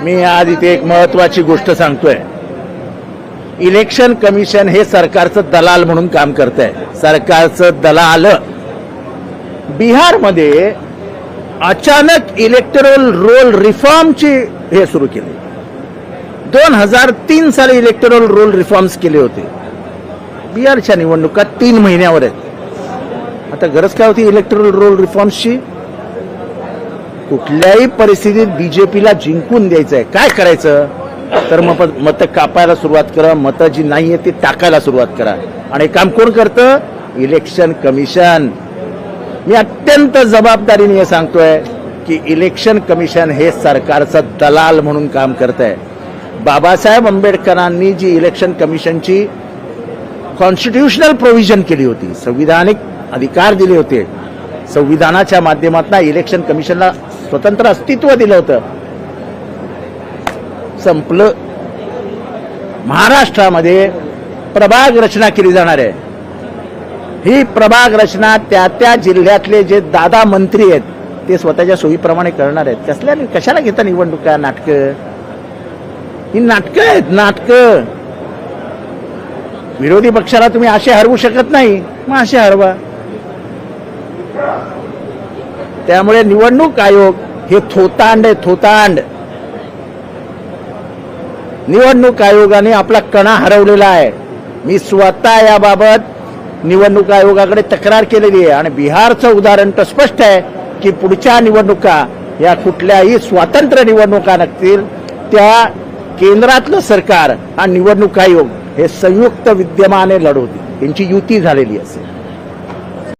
मी आज इथे एक महत्वाची गोष्ट सांगतोय. इलेक्शन कमिशन हे सरकारचं दलाल म्हणून काम करतंय. सरकारचं दलाल. बिहारमध्ये अचानक इलेक्टोरल रोल रिफॉर्मची हे सुरू केले. 2003 साली इलेक्टोरल रोल रिफॉर्म्स केले होते. बिहारच्या निवडणुका 3 महिन्यावर आहेत. आता गरज काय होती इलेक्टोरल रोल रिफॉर्म्सची? कुठल्याही परिस्थितीत बीजेपीला जिंकून द्यायचंय. काय करायचं तर मतं कापायला सुरुवात करा. मतं जी नाहीये ती टाकायला सुरुवात करा. आणि काम कोण करतं? Election commission. मी अत्यंत जबाबदारीने हे सांगतोय की इलेक्शन कमिशन हे सरकारचं दलाल म्हणून काम करतंय. बाबासाहेब आंबेडकरांनी जी इलेक्शन कमिशनची कॉन्स्टिट्यूशनल प्रोव्हिजन केली होती, संविधानिक अधिकार दिले होते, संविधानाच्या माध्यमातून इलेक्शन कमिशनला स्वतंत्र अस्तित्व दिलं होतं, संपलं. महाराष्ट्रामध्ये प्रभाग रचना केली जाणार आहे. ही प्रभाग रचना त्या जिल्ह्यातले जे दादा मंत्री आहेत ते स्वतःच्या सोयीप्रमाणे करणार आहेत. कसल्याने कशाला घेता निवडणुका? नाटकं. ही नाटकं आहेत, नाटकं. विरोधी पक्षाला तुम्ही असे हरवू शकत नाही, मग असे हरवा. त्यामुळे निवडणूक आयोग हे थोतांड आहे, थोतांड. निवडणूक आयोगाने आपला कणा हरवलेला आहे. मी स्वतः याबाबत निवडणूक आयोगाकडे तक्रार केलेली आहे. आणि बिहारचं उदाहरण तर स्पष्ट आहे की पुढच्या निवडणुका या कुठल्याही स्वतंत्र निवडणुका नसतील, त्या केंद्रातलं सरकार आणि निवडणूक आयोग हे संयुक्त विद्यमाने लढवतील. त्यांची युती झालेली असेल.